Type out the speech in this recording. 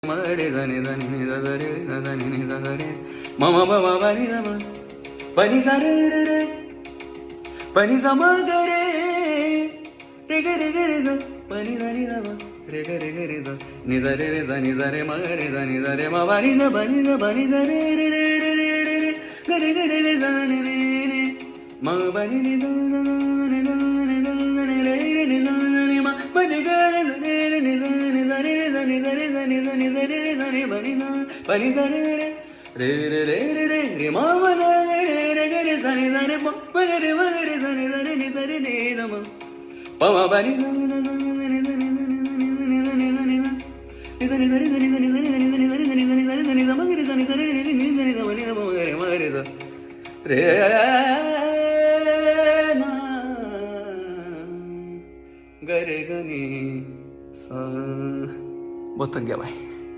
మరే దని దని ని దరే దని ని దరే మమ మమ పని దమ పని సరే రే పని సమగరే రే గరే గరే ద పని దని దమ రే గరే గరే ద ని దరే రే దని దరే మరే దని దరే మ పని ద పని ద పని దరే రే రే రే రే రే గరే గరే రే దని రే రే మ పని ని ద ని ద ని ద ని రే రే ని ద ని మ పని గరే రే రే ని ద ని దరే రే దని దరే దని దని దరే రే దని పని ద పని దరే రే రే రే రే రే రే మ మ రే రే గరే దని దరే మ గరే మ గరే దని దరే ని దరే ని ద మ ప మ పని ద ని ద ని ద ని रे गरे गनी सा बहुत थक गया भाई।